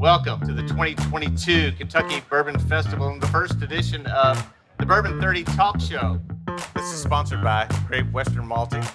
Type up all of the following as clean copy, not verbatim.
Welcome to the 2022 Kentucky Bourbon Festival and the first edition of the Bourbon 30 Talk Show. This is sponsored by Great Western Malting.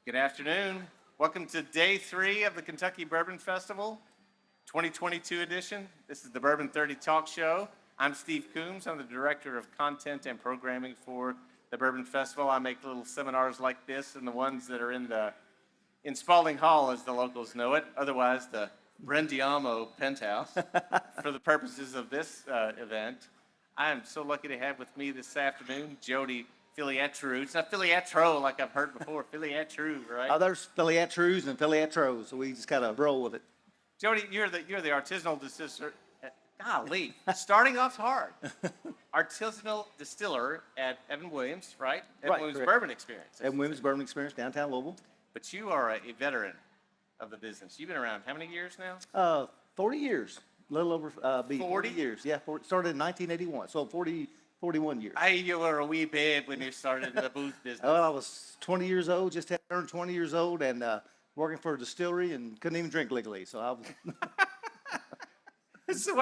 Good afternoon. Welcome to day 3 of the Kentucky Bourbon Festival, 2022 edition. This is the Bourbon 30 Talk Show. I'm Steve Coombs. I'm the Director of Content and Programming for the Bourbon Festival. I make little seminars like this and the ones that are in Spalding Hall, as the locals know it, otherwise the Brendiamo Penthouse, for the purposes of this event. I am so lucky to have with me this afternoon Jodie Filiatreau. It's not Filiatreau like I've heard before. Filiatreau, right? There's Filiatreaus and Filiatreaux, so we just kind of roll with it. Jodie, you're the artisanal distiller. Golly, starting off hard. Artisanal distiller at Evan Williams, right? Evan Williams correct. Bourbon Experience. Evan Williams Bourbon Experience, downtown Louisville. But you are a veteran of the business. You've been around how many years now? 40 years, a little over 40 years. Yeah, started in 1981, so 41 years. You were a wee babe when you started the booze business. Well, I was 20 years old, just had turned 20 years old, and working for a distillery and couldn't even drink legally. So I was. So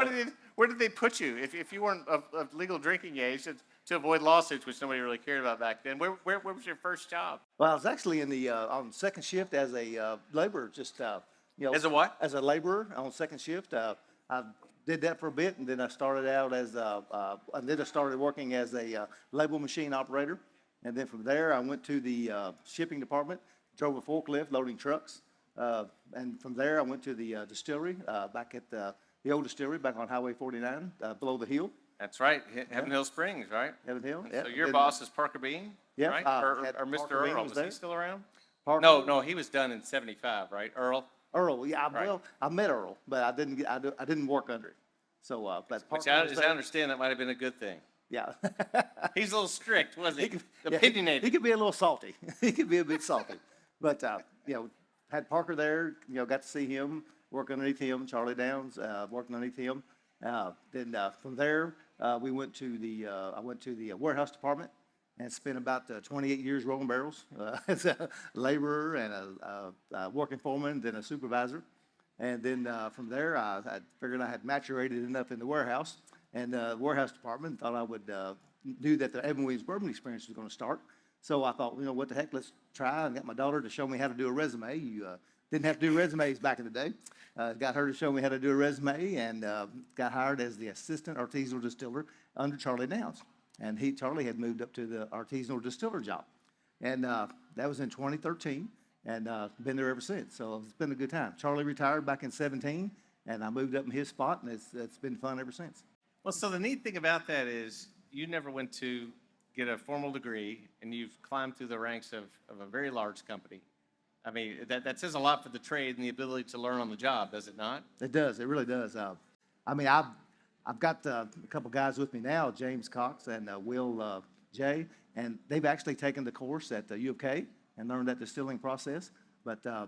where did they put you? If you weren't of legal drinking age, to avoid lawsuits, which nobody really cared about back then, where was your first job? Well, I was actually in the on second shift as a laborer, just As a what? As a laborer on second shift. I did that for a bit, and then I started out as I started working as a label machine operator, and then from there I went to the shipping department, drove a forklift loading trucks, and from there I went to the distillery back at the old distillery back on Highway 49 below the hill. That's right, Heaven Hill Springs, right? Heaven Hill. So your boss is Parker Bean, Yeah, right? Or Mr. Parker Bean Earl, was was there. he still around? Parker. No, he was done in 75, right? Earl? Earl, yeah. Right. Well, I met Earl, but I didn't work under him. So, but Which, Parker was as I there. understand, that might have been a good thing. Yeah. He's a little strict, wasn't he? Yeah, Opinionated. he could be a little salty. He could be a bit salty. But, had Parker there, got to see him, work underneath him, Charlie Downs, working underneath him. Then from there, I went to the warehouse department and spent about 28 years rolling barrels as a laborer and a working foreman, then a supervisor. And then from there, I figured I had maturated enough in the warehouse and the warehouse department, thought I would do that the Evan Williams Bourbon Experience was going to start. So I thought, what the heck, let's try, and got my daughter to show me how to do a resume. You didn't have to do resumes back in the day. Got her to show me how to do a resume, and got hired as the assistant artisanal distiller under Charlie Downs. And Charlie had moved up to the artisanal distiller job. And that was in 2013, and been there ever since. So it's been a good time. Charlie retired back in 2017, and I moved up in his spot, and it's been fun ever since. Well, so the neat thing about that is you never went to get a formal degree, and you've climbed through the ranks of a very large company. I mean, that says a lot for the trade and the ability to learn on the job, does it not? It does. It really does. I've got a couple guys with me now, James Cox and Will J, and they've actually taken the course at the U of K and learned that distilling process. But I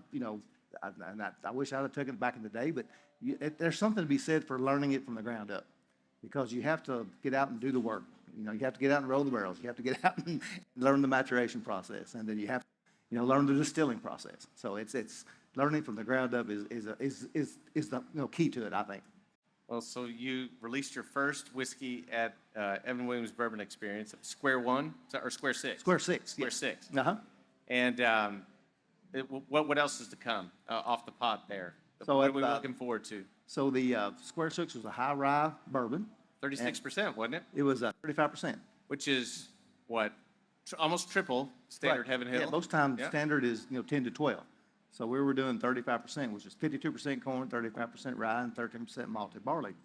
wish I'd have taken it back in the day. But there's something to be said for learning it from the ground up, because you have to get out and do the work. You have to get out and roll the barrels. You have to get out and learn the maturation process, and then you have to learn the distilling process. So it's learning from the ground up is the key to it, I think. Well, so you released your first whiskey at Evan Williams Bourbon Experience, Square One, or Square Six? Square Six. Square Yes. Six. Uh-huh. And what else is to come off the pot there? So what are we looking forward to? So the Square Six was a high rye bourbon. 36%, wasn't it? It was 35%. Which is what? Almost triple standard Right. Heaven Hill. Yeah, most times Yeah. standard is 10 to 12. So we were doing 35%, which is 52% corn, 35% rye, and 13% malted barley.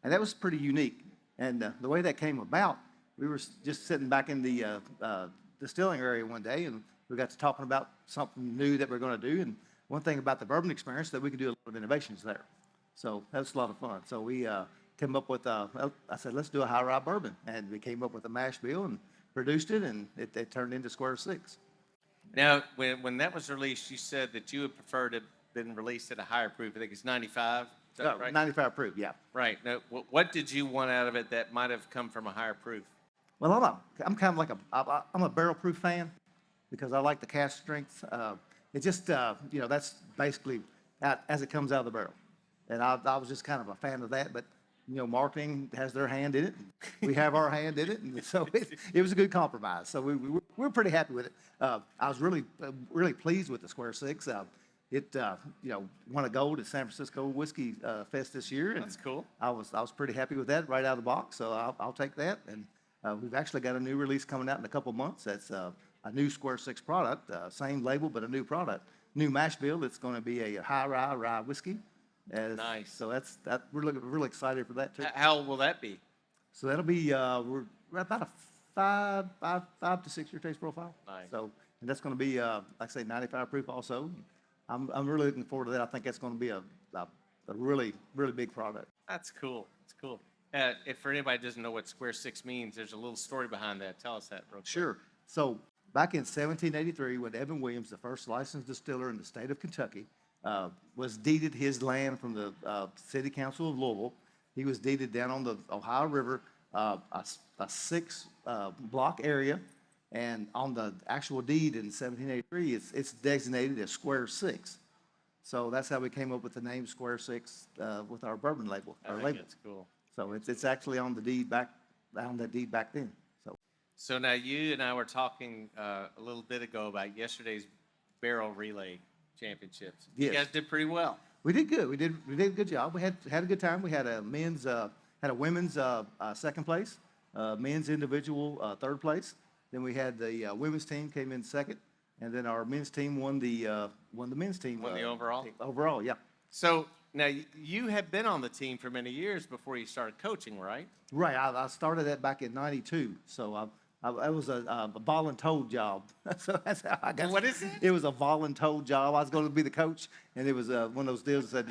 And that was pretty unique. And the way that came about, we were just sitting back in the distilling area one day, and we got to talking about something new that we're going to do. And one thing about the bourbon experience, that we could do a lot of innovations there. So that was a lot of fun. So we came up with, I said, let's do a high rye bourbon. And we came up with a mash bill and produced it, and it turned into Square Six. Now, when that was released, you said that you would prefer to have been released at a higher proof. I think it's 95. Is that right? 95 proof, yeah. Right. Now, what did you want out of it that might have come from a higher proof? Well, I'm kind of like I'm a barrel proof fan because I like the cast strength. It just, that's basically as it comes out of the barrel. And I was just kind of a fan of that, but, marketing has their hand in it. We have our hand in it. And so it was a good compromise. So we were pretty happy with it. I was really pleased with the Square Six. It won a gold at San Francisco Whiskey Fest this year. And That's cool. I was pretty happy with that right out of the box. So I'll take that. And we've actually got a new release coming out in a couple of months. That's a new Square Six product, same label, but a new product. New mash bill. It's going to be a high rye whiskey. Nice. So we're really excited for that too. How old will that be? So that'll be we're about a 5 to 6 year taste profile. Nice. So and that's going to be like I say 95 proof also. I'm really looking forward to that. I think that's going to be a really big product. That's cool. That's cool. If for anybody who doesn't know what Square Six means, there's a little story behind that. Tell us that, real quick. Sure. So back in 1783, when Evan Williams, the first licensed distiller in the state of Kentucky, was deeded his land from the City Council of Louisville, he was deeded down on the Ohio River, a 6-block area, and on the actual deed in 1783, it's designated as Square Six. So that's how we came up with the name Square Six with our bourbon label. I think that's cool. So it's actually on the deed back then. So now you and I were talking a little bit ago about yesterday's barrel relay championships. Yes. You guys did pretty well. We did good. We did a good job. We had a good time. We had a women's second place, men's individual third place. Then we had the women's team came in second, and then our men's team won the men's team. Won the overall? Overall, yeah. So now you had been on the team for many years before you started coaching, right? Right. I started that back in '92. So I was a voluntold job. So that's how I got. What is it? It was a voluntold job. I was going to be the coach, and it was one of those deals that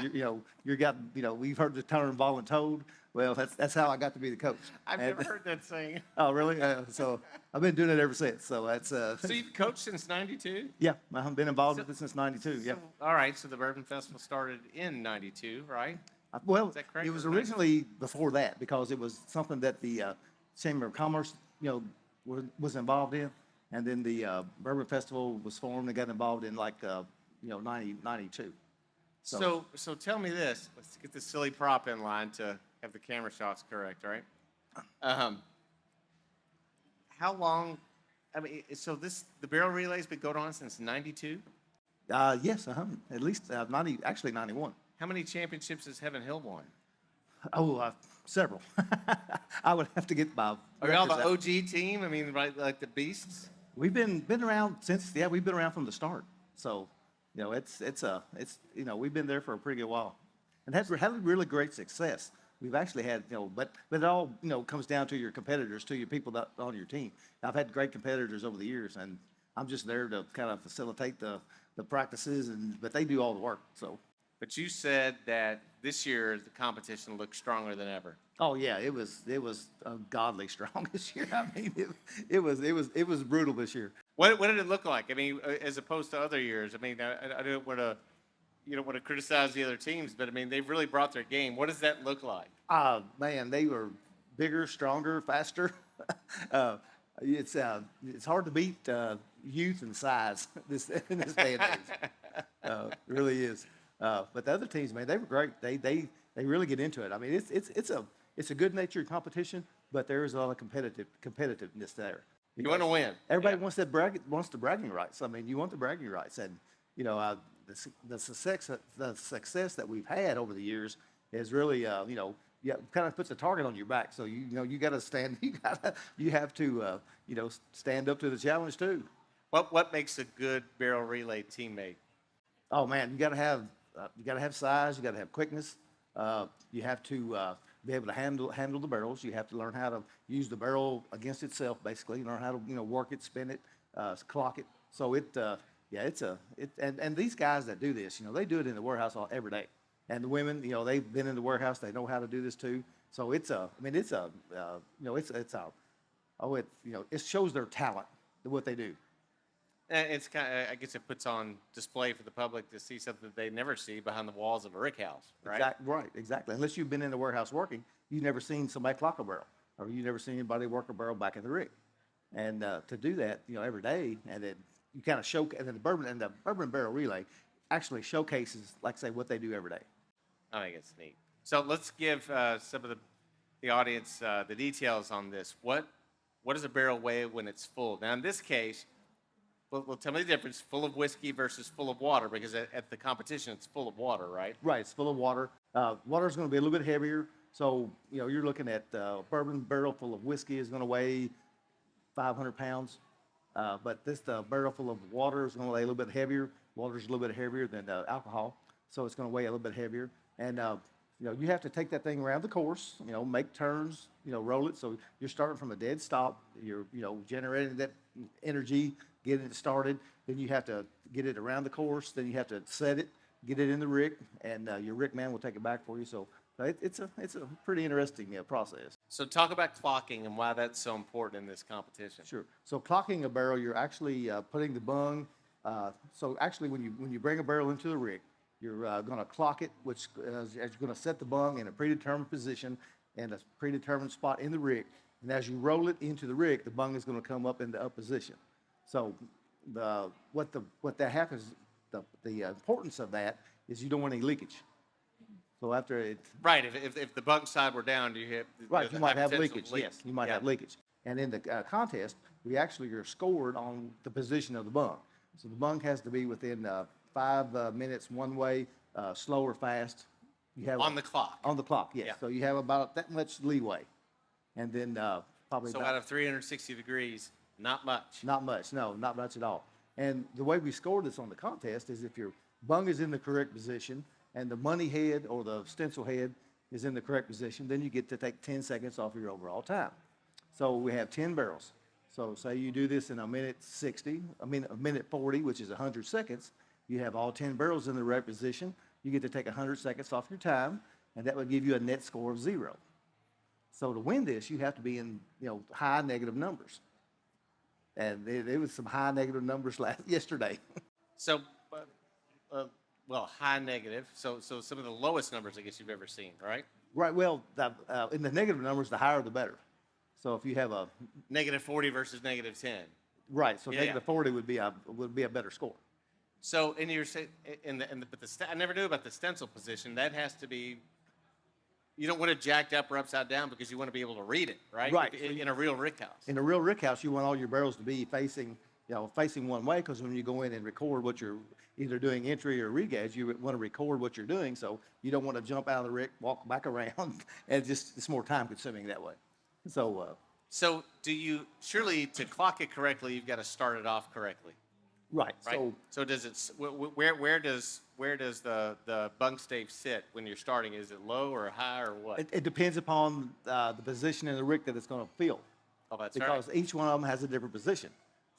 we've heard the term voluntold. Well, that's how I got to be the coach. I've never heard that saying. Oh, really? So I've been doing it ever since. So that's. So you've coached since '92? Yeah, I've been involved with it since '92. Yeah. All right. So the Bourbon Festival started in '92, right? Well, Is that correct? it was originally before that because it was something that the Chamber of Commerce, was involved in, and then the Bourbon Festival was formed and got involved in 92. So tell me this. Let's get the silly prop in line to have the camera shots correct, right? How long? I mean, so the barrel relay's been going on since '92. Yes, at least 91. How many championships has Heaven Hill won? Oh, several. I would have to get my. Are y'all the records out. OG team? I mean, right, like the Beasts? We've been around since. Yeah, we've been around from the start. So, we've been there for a pretty good while, and had really great success. We've actually had, but it all, comes down to your competitors, to your people that on your team. I've had great competitors over the years, and I'm just there to kind of facilitate the practices, but they do all the work. So. But you said that this year the competition looked stronger than ever. Oh yeah, it was godly strong this year. I mean, it was brutal this year. What did it look like? I mean, as opposed to other years. I mean, I don't want to criticize the other teams, but I mean, they've really brought their game. What does that look like? Man, they were bigger, stronger, faster. It's hard to beat youth and size in this day and age. It really is. But the other teams, man, they were great. They really get into it. I mean, it's a good-natured competition, but there is a lot of competitiveness there. You want to win. Everybody wants the bragging rights. I mean, you want the bragging rights, and the success that we've had over the years is really kind of puts a target on your back. So you got to stand. You have to stand up to the challenge too. What makes a good barrel relay teammate? Oh man, you got to have size. You got to have quickness. You have to be able to handle the barrels. You have to learn how to use the barrel against itself. Basically, learn how to work it, spin it, clock it. So and these guys that do this, they do it in the warehouse every day. And the women, they've been in the warehouse. They know how to do this too. So it shows their talent, what they do. It's kind of, I guess it puts on display for the public to see something that they never see behind the walls of a rick house, right? Right, exactly. Unless you've been in the warehouse working, you've never seen somebody clock a barrel, or you've never seen anybody work a barrel back in the rig. And to do that, every day, and then you kind of show, and then the bourbon barrel relay actually showcases, like I say, what they do every day. I think it's neat. So let's give some of the audience the details on this. What does a barrel weigh when it's full? Now, in this case, well, tell me the difference, full of whiskey versus full of water, because at the competition, it's full of water, right? Right, it's full of water. Water is going to be a little bit heavier. So, you're looking at bourbon barrel full of whiskey is going to weigh 500 pounds. But this barrel full of water is going to weigh a little bit heavier. Water is a little bit heavier than alcohol, so it's going to weigh a little bit heavier. And you have to take that thing around the course. Make turns. Roll it. So you're starting from a dead stop. You're generating that energy, getting it started. Then you have to get it around the course. Then you have to set it, get it in the rick, and your rick man will take it back for you. So it's a pretty interesting process. So talk about clocking and why that's so important in this competition. Sure. So clocking a barrel, you're actually putting the bung. So actually, when you bring a barrel into the rick, you're going to clock it, which as you're going to set the bung in a predetermined position and a predetermined spot in the rick. And as you roll it into the rick, the bung is going to come up in the up position. So what that happens, the importance of that is you don't want any leakage. So after it, right, if the bunk side were down, do you have right, you might have leakage. Leak. Yes, you might Yeah. have leakage. And in the contest, we actually are scored on the position of the bung. So the bung has to be within 5 minutes one way, slow or fast. You have On the clock. On the clock, yes. Yeah. So you have about that much leeway, and then probably So out of 360 degrees, not much. not much. No, not much at all. And the way we score this on the contest is if your bung is in the correct position and the money head or the stencil head is in the correct position, then you get to take 10 seconds off your overall time. So we have 10 barrels. So say you do this in a minute 60, a minute 40, which is 100 seconds. You have all 10 barrels in the right position. You get to take 100 seconds off your time, and that would give you a net score of 0. So to win this, you have to be in high negative numbers. And there was some high negative numbers yesterday. So, well, high negative. So some of the lowest numbers I guess you've ever seen, right? Right. Well, in the negative numbers, the higher the better. So if you have a Negative 40 versus negative 10. right, so Yeah, negative 40 would be a better score. So in your I never knew about the stencil position. That has to be. You don't want it jacked up or upside down because you want to be able to read it, right? Right. In a real rick house. In a real rick house, you want all your barrels to be facing one way, because when you go in and record what you're either doing entry or regauge, you want to record what you're doing. So you don't want to jump out of the rick, walk back around, and it's more time consuming that way. So do you surely to clock it correctly, you've got to start it off correctly, right. right? So does it? Where does the bunk stave sit when you're starting? Is it low or high or what? It depends upon the position in the rick that it's going to fill, Oh, that's because right. each one of them has a different position.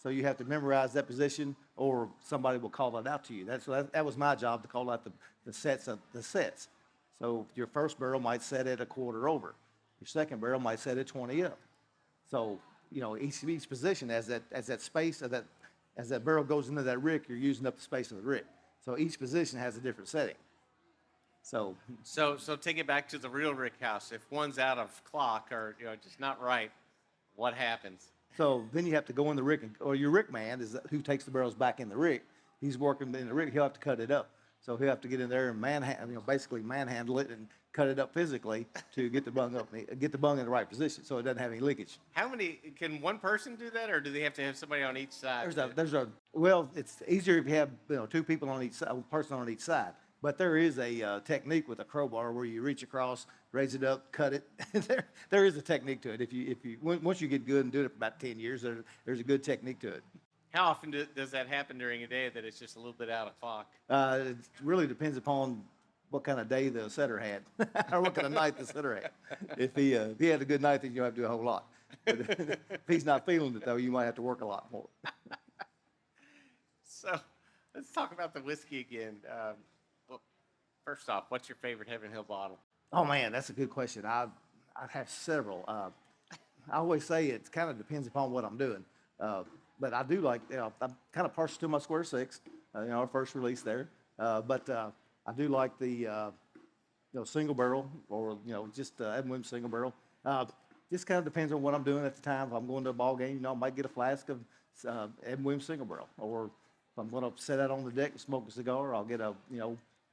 So you have to memorize that position, or somebody will call it out to you. That was my job, to call out the sets of the sets. So your first barrel might set at a quarter over. Your second barrel might set at 20 up. So each position as that space as that barrel goes into that rick, you're using up the space of the rick. So each position has a different setting. So take it back to the real rick house. If one's out of clock or just not right, what happens? So then you have to go in the rick, or your rick man is who takes the barrels back in the rick. He's working in the rick. He'll have to cut it up. So he'll have to get in there and basically manhandle it and cut it up physically to get the bung in the right position, so it doesn't have any leakage. Can one person do that, or do they have to have somebody on each side? Well, it's easier if you have two people on each side, a person on each side. But there is a technique with a crowbar where you reach across, raise it up, cut it. there is a technique to it. Once you get good and do it for about 10 years, there's a good technique to it. How often does that happen during a day that it's just a little bit out of clock? It really depends upon what kind of day the setter had, or what kind of night the setter had. If he had a good night, then you don't have to do a whole lot. But if he's not feeling it, though, you might have to work a lot more. So let's talk about the whiskey again. Well, first off, what's your favorite Heaven Hill bottle? Oh man, that's a good question. I have several. I always say it kind of depends upon what I'm doing. but I do like, I'm kind of partial to my Square Six, our first release there. But I do like the, single barrel or, just Evan Williams single barrel. Just kind of depends on what I'm doing at the time. If I'm going to a ball game, I might get a flask of Evan Williams single barrel. Or if I'm going to sit out on the deck and smoke a cigar, I'll get a,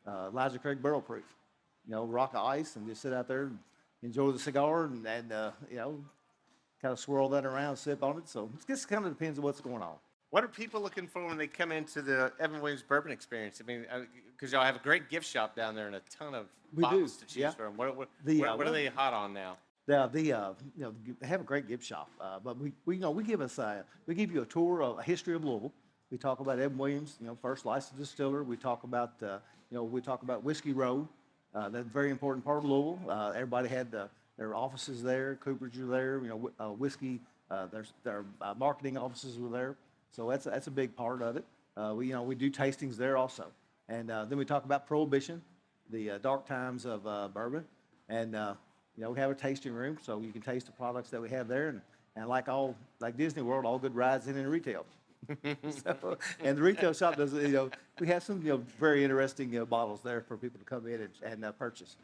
Elijah Craig barrel proof, rock of ice and just sit out there and enjoy the cigar and kind of swirl that around, sip on it. So it just kind of depends on what's going on. What are people looking for when they come into the Evan Williams Bourbon Experience? I mean, because y'all have a great gift shop down there and a ton of bottles to choose from. What are they hot on now? They have a great gift shop, but we give you a tour of a history of Louisville. We talk about Evan Williams, first licensed distiller. We talk about Whiskey Road. That's a very important part of Louisville. Everybody had their offices there. Cooperage were there. Whiskey. Their marketing offices were there. So that's a big part of it. We do tastings there also, and then we talk about Prohibition, the dark times of bourbon, and we have a tasting room so you can taste the products that we have there, and like Disney World, all good rides in retail. So, and the retail shop does, we have some very interesting bottles there for people to come in and purchase.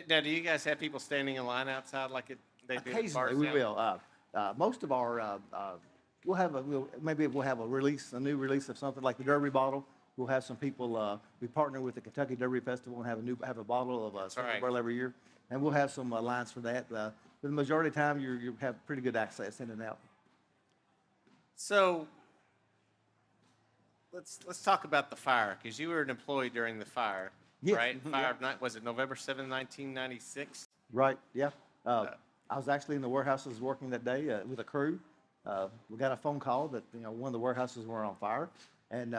Now, do you guys have people standing in line outside like they do? Occasionally, we will. Most of our we'll have a new release of something like the Derby bottle. We'll have some people. We partner with the Kentucky Derby Festival and have a bottle of single barrel every year, and we'll have some lines for that. For the majority of the time, you have pretty good access in and out. So let's talk about the fire, because you were an employee during the fire, yes. right? Mm-hmm, Fire of night, was it November 7, 1996? Right. Yeah. I was actually in the warehouses working that day with a crew. We got a phone call that one of the warehouses were on fire, and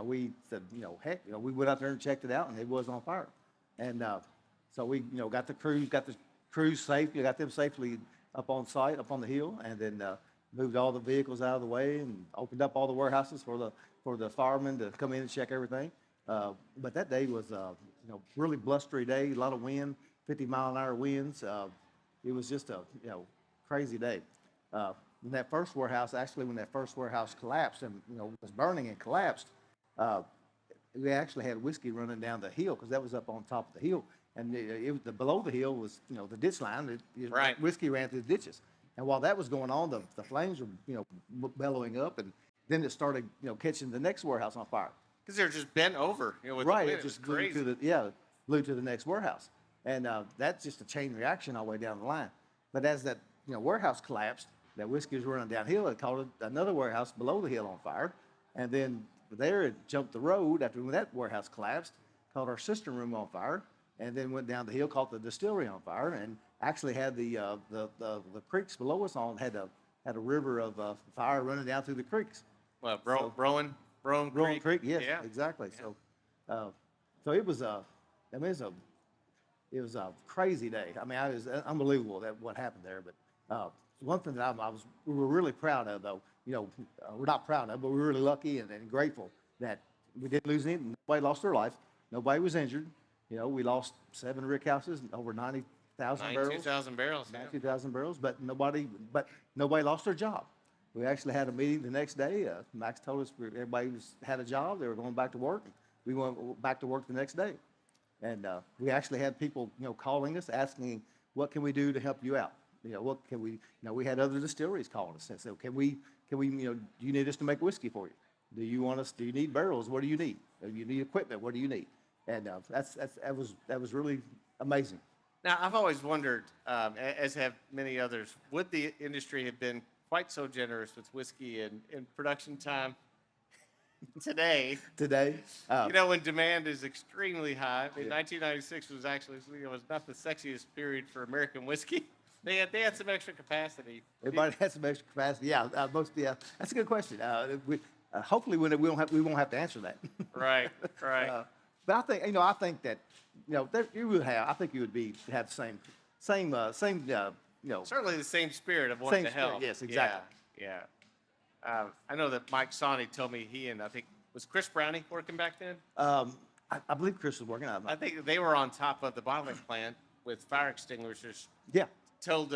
we said heck, we went out there and checked it out, and it was on fire, and so we got the crews safe, got them safely up on site, up on the hill, and then moved all the vehicles out of the way and opened up all the warehouses for the firemen to come in and check everything. But that day was really blustery day, a lot of wind, 50-mile-an-hour winds. It was just a crazy day. When that first warehouse collapsed and was burning and collapsed, we actually had whiskey running down the hill because that was up on top of the hill, and below the hill was the ditch line. Right. Whiskey ran through the ditches, and while that was going on, the flames were bellowing up, and then it started catching the next warehouse on fire. Because they're just bent over. With Right, the wind. it just blew blew to the next warehouse, and that's just a chain reaction all the way down the line. But as that warehouse collapsed, that whiskey was running downhill. It caught another warehouse below the hill on fire, and then there it jumped the road after when that warehouse collapsed, caught our system room on fire, and then went down the hill, caught the distillery on fire, and actually had the creeks below us had a river of fire running down through the creeks. Well, Rowan Creek, yes, yeah. exactly. Yeah. So it was it was a crazy day. I mean, it was unbelievable what happened there. But one thing that we were really proud of, though, we're not proud of, but we're really lucky and grateful that we didn't lose anything. Nobody lost their life. Nobody was injured. We lost 7 rick houses, over 90,000 barrels. 92,000 barrels. 92,000 barrels, but nobody lost their job. We actually had a meeting the next day. Max told us everybody had a job. They were going back to work. We went back to work the next day. And we actually had people, calling us, asking, what can we do to help you out? What can we, we had other distilleries calling us and said, can we, do you need us to make whiskey for you? Do you need barrels? What do you need? Do you need equipment? What do you need? And that was really amazing. Now, I've always wondered, as have many others, would the industry have been quite so generous with whiskey in production time today? When demand is extremely high. I mean, 1996 was actually was not the sexiest period for American whiskey. They had some extra capacity. Everybody had some extra capacity. Yeah, that's a good question. Hopefully, we won't have to answer that. Right. But I think that you would have. I think you would have the same. Certainly the same spirit of wanting to help. Yes, exactly. Yeah. I know that Mike Sawney told me he and I think was Chris Brownie working back then. I believe Chris was working on it. I think they were on top of the bottling plant with fire extinguishers. Yeah. Told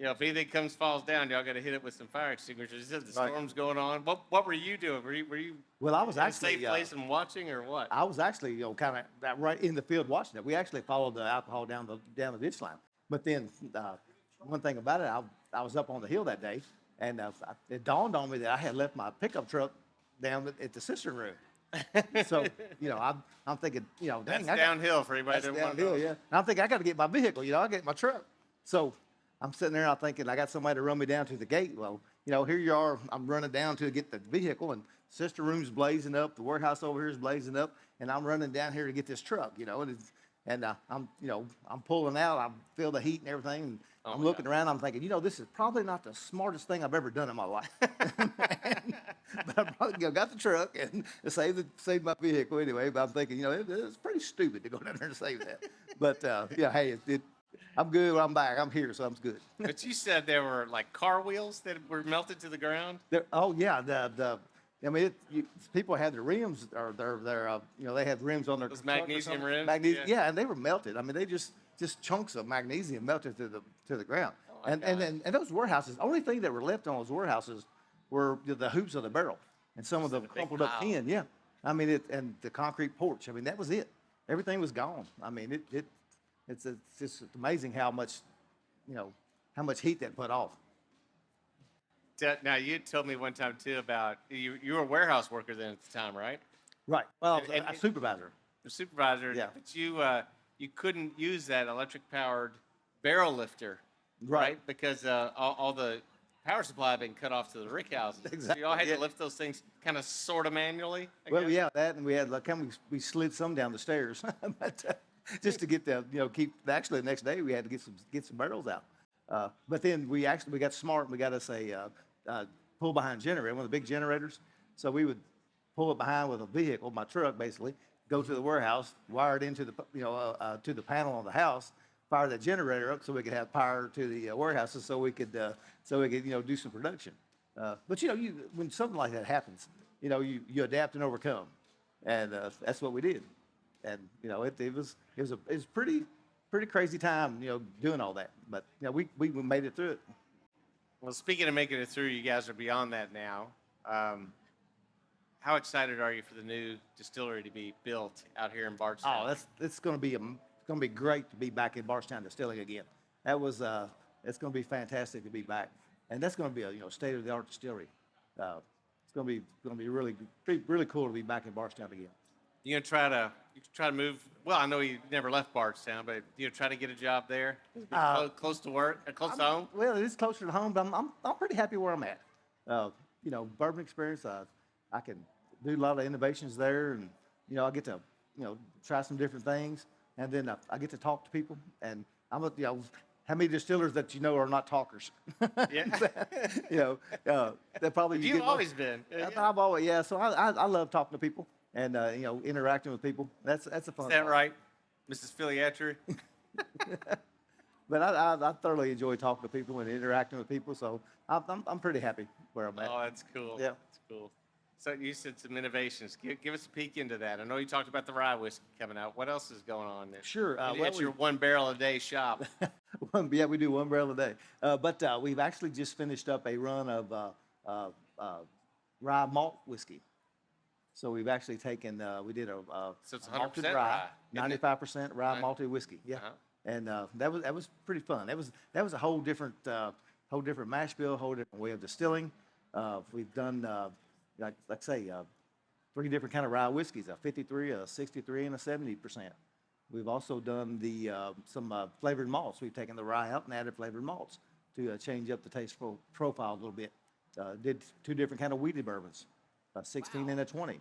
You know, if anything falls down, y'all got to hit it with some fire extinguishers. You said the Right. storm's going on. What were you doing? Were you Well, I was in a actually, safe place and watching, or what? I was actually, kind of right in the field watching it. We actually followed the alcohol down the ditch line. But then, one thing about it, I was up on the hill that day, and it dawned on me that I had left my pickup truck down at the cistern room. So, I'm thinking, dang, That's I got, downhill for anybody that's that want to downhill, know. yeah. And I'm thinking I got to get my vehicle, I get my truck. So I'm sitting there, I'm thinking I got somebody to run me down to the gate. Well, here you are, I'm running down to get the vehicle, and sister room's blazing up, the warehouse over here is blazing up, and I'm running down here to get this truck, and I'm pulling out, I feel the heat and everything, and Oh I'm my looking around, I'm thinking, this is probably not the smartest thing I've ever done in my life. But I probably got the truck and saved my vehicle anyway. But I'm thinking, it's pretty stupid to go down there and save that. But hey, I'm good. I'm back. I'm here, so I'm good. But you said there were like car wheels that were melted to the ground. Oh yeah, people had their rims or their they had rims on their Those truck or magnesium something. rims? Magnesium, Yeah. yeah, and they were melted. I mean, they just chunks of magnesium melted to the ground. Oh, my And those warehouses, the only thing that were left on those warehouses were the hoops of the barrel and some of the big crumpled up pile. tin. Yeah, I mean and the concrete porch. I mean, that was it. Everything was gone. I mean, it's just amazing how much heat that put off. Now you told me one time too about you were a warehouse worker then at the time, right? Right. Well, And- a supervisor. The supervisor. Yeah. But you couldn't use that electric powered barrel lifter, Right. Because all the power supply had been cut off to the rick houses. So Exactly, y'all had yeah. to lift those things kind of sort of manually. I Well, guess? yeah, that, and we had we slid some down the stairs, but just to get keep. Actually, the next day we had to get some barrels out. But then we got smart and we got us a pull behind generator, one of the big generators. So we would pull it behind with a vehicle, my truck basically, go to the warehouse, wire it into the to the panel on the house, fire that generator up so we could have power to the warehouses so we could do some production. But when something like that happens, you adapt and overcome, and that's what we did. And it was pretty crazy time, doing all that. But we made it through it. Well, speaking of making it through, you guys are beyond that now. How excited are you for the new distillery to be built out here in Bardstown? Oh, it's going to be great to be back in Bardstown Distilling again. It's going to be fantastic to be back, and that's going to be a state of the art distillery. It's going to be really cool to be back in Bardstown again. You gonna try to move? Well, I know you never left Bardstown, but try to get a job there, close to work, close to home. Well, it is closer to home, but I'm pretty happy where I'm at. Bourbon experience. I can do a lot of innovations there, and I get to try some different things, and then I get to talk to people. And how many distillers that are not talkers? Yeah. That probably You've always been. I've always So I love talking to people and interacting with people. That's a fun. Is that part. right, Mrs. Filiatreau? But I thoroughly enjoy talking to people and interacting with people, so I'm pretty happy where I'm at. Oh, that's cool. Yeah. That's cool. So you said some innovations. Give us a peek into that. I know you talked about the rye whiskey coming out. What else is going on there? Sure. It's your 1 barrel a day shop. Yeah, we do 1 barrel a day. But we've actually just finished up a run of rye malt whiskey. So we've actually taken, we did a So it's 100% malted rye, isn't it? 95% rye Right. malted whiskey. Yeah. Uh-huh. And that was pretty fun. That was a whole different mash bill, whole different way of distilling. We've done like I say 3 different kind of rye whiskeys: a 53, a 63, and a 70%. We've also done some flavored malts. We've taken the rye out and added flavored malts to change up the taste profile a little bit. Did 2 different kind of wheated bourbons, a 16 and a 20.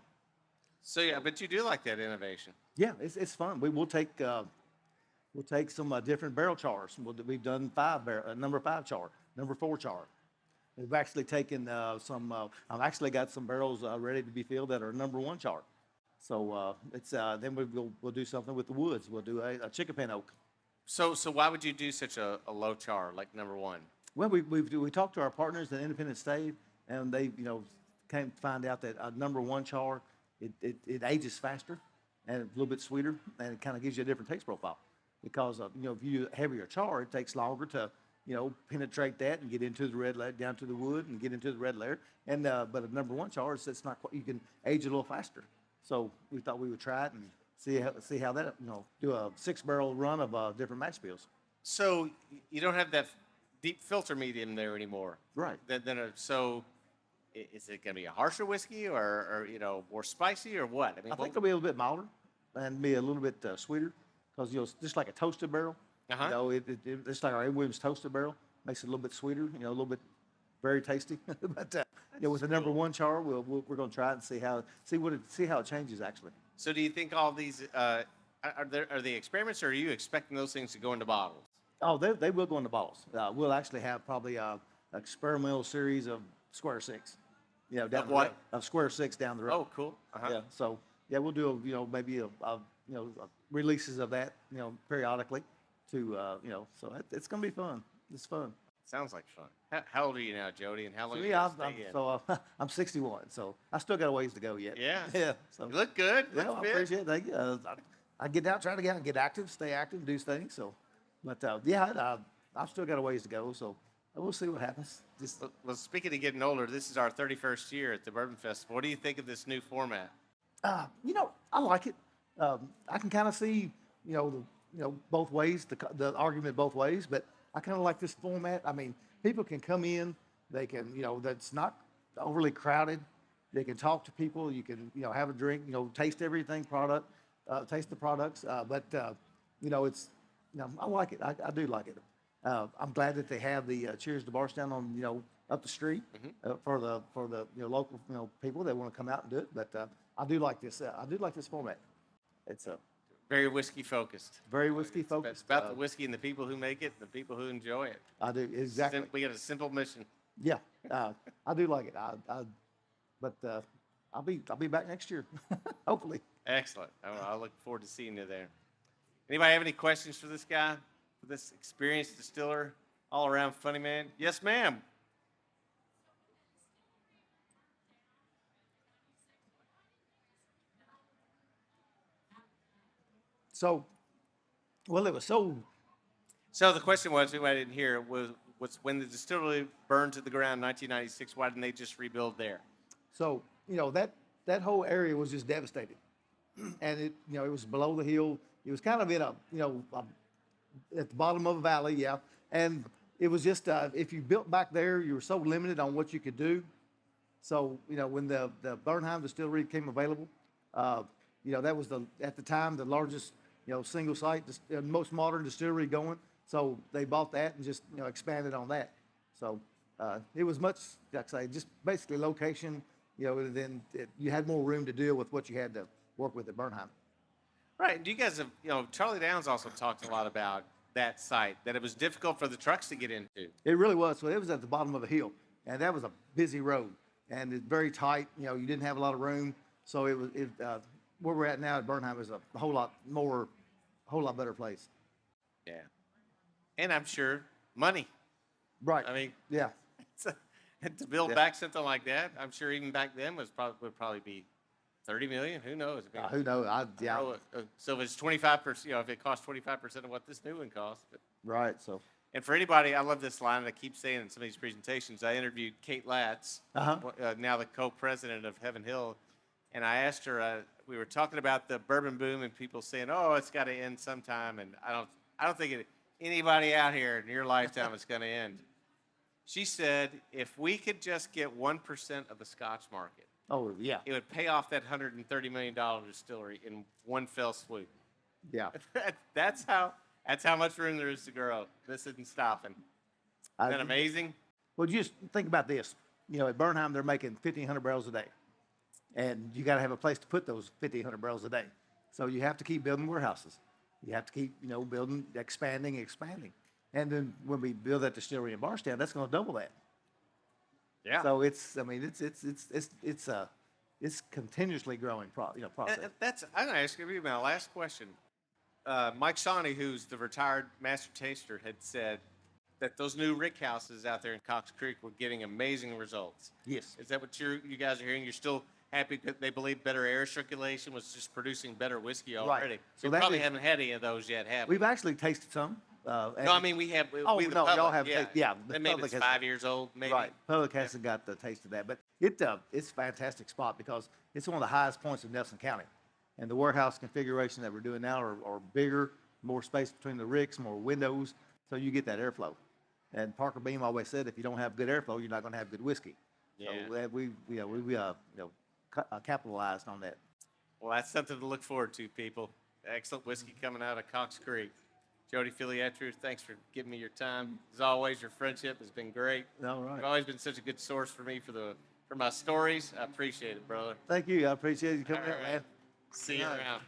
So yeah, but you do like that innovation. Yeah, it's fun. We'll take some different barrel chars. We've done number 5 char, number 4 char. We've actually taken I've actually got some barrels ready to be filled that are number 1 char. So then we'll do something with the woods. We'll do a chicken oak. So why would you do such a low char like number 1? Well, we talked to our partners at Independent Stave, and they came to find out that number 1 char it ages faster and a little bit sweeter, and it kind of gives you a different taste profile. Because if you do heavier char, it takes longer to penetrate that and get into the red layer, down to the wood and get into the red layer. And, but a number one char, it's not quite, you can age a little faster. So we thought we would try it and see how that, do a 6-barrel run of different mash bills. So you don't have that deep filter medium there anymore. Right. So is it going to be a harsher whiskey or more spicy or what? I mean, I think it'll be a little bit milder and be a little bit sweeter because, just like a toasted barrel, it's like our A. Williams toasted barrel, makes it a little bit sweeter, a little bit very tasty. But, with the number one char, we're going to try it and see how it changes actually. So do you think all these, are they experiments, or are you expecting those things to go into bottles? Oh, they will go into bottles. We'll actually have probably an experimental series of Square Six. Down the road. Of Square Six down the road. Oh, cool. Yeah. So we'll do maybe releases of that periodically to so it's gonna be fun. It's fun. Sounds like fun. How old are you now, Jody? And how long? I'm 61, so I still got a ways to go yet. Yeah. Yeah. So you look good. Yeah, I appreciate it. Thank you. I get out, try to get out and get active, stay active, do things. So, but I've still got a ways to go. So we'll see what happens. Well, speaking of getting older, this is our 31st year at the Bourbon Festival. What do you think of this new format? I like it. I can kind of see, both ways, the argument both ways, but I kind of like this format. I mean, people can come in, they can, that's not overly crowded. They can talk to people. You can, have a drink, taste everything, taste the products. But it's, I like it. I do like it. I'm glad that they have the Cheers to Bardstown on, up the street for the local, people that want to come out and do it. But I do like this. I do like this format. It's very whiskey focused. Very whiskey focused. It's about the whiskey and the people who make it, and the people who enjoy it. I do, exactly. We got a simple mission. Yeah, I do like it. But I'll be back next year, hopefully. Excellent. I look forward to seeing you there. Anybody have any questions for this guy, for this experienced distiller, all around funny man? Yes, ma'am. So, well, it was so. So the question was, who I didn't hear, was when the distillery burned to the ground in 1996, why didn't they just rebuild there? So, that whole area was just devastated. And it was below the hill. It was kind of in at the bottom of a valley, yeah. And it was just, if you built back there, you were so limited on what you could do. So, when the Bernheim distillery came available, that was at the time, the largest, single site, most modern distillery going. So they bought that and just, expanded on that. So it was much, like I say, just basically location, then you had more room to deal with what you had to work with at Bernheim. Right. And you guys have, Charlie Downs also talked a lot about that site, that it was difficult for the trucks to get into. It really was. So it was at the bottom of a hill, and that was a busy road, and it's very tight. You didn't have a lot of room. So where we're at now at Bernheim is a whole lot better place. Yeah. And I'm sure money. Right. I mean, yeah. To build back something like that, I'm sure even back then would probably be 30 million. Who knows? I mean, who knows? So if it's 25%, if it costs 25% of what this new one costs. But. Right. So. And for anybody, I love this line. I keep saying in some of these presentations. I interviewed Kate Latz, now the co-president of Heaven Hill, and I asked her. We were talking about the bourbon boom and people saying, "Oh, it's got to end sometime," and I don't think anybody out here in your lifetime is going to end. She said, if we could just get 1% of the Scotch market, it would pay off that $130 million distillery in one fell swoop. Yeah. That's how much room there is to grow. This isn't stopping. Isn't that amazing? Well, just think about this. At Bernheim, they're making 1,500 barrels a day. And you got to have a place to put those 1,500 barrels a day. So you have to keep building warehouses. You have to keep, building, expanding. And then when we build that distillery in Bardstown, that's going to double that. Yeah. So it's continuously growing process. I'm going to ask you my last question. Mike Sawney, who's the retired master taster, had said that those new rick houses out there in Cox Creek were getting amazing results. Yes. Is that what you guys are hearing? You're still happy that they believe better air circulation was just producing better whiskey already? Right. So you probably haven't had any of those yet, have we? We've actually tasted some. No, I mean, we have, we Oh, the no, public, y'all have, yeah. yeah, the And maybe public it's has- 5 years old, maybe. Right, public hasn't got the taste of that, but it's a fantastic spot because it's one of the highest points of Nelson County. And the warehouse configuration that we're doing now are bigger, more space between the ricks, more windows, so you get that airflow. And Parker Beam always said, if you don't have good airflow, you're not gonna have good whiskey. Yeah. So we capitalized on that. Well, that's something to look forward to, people. Excellent whiskey coming out of Cox Creek. Jodie Filiatreau, thanks for giving me your time. As always, your friendship has been great. All right. You've always been such a good source for me for my stories. I appreciate it, brother. Thank you. I appreciate you coming All out, right. man. See you around.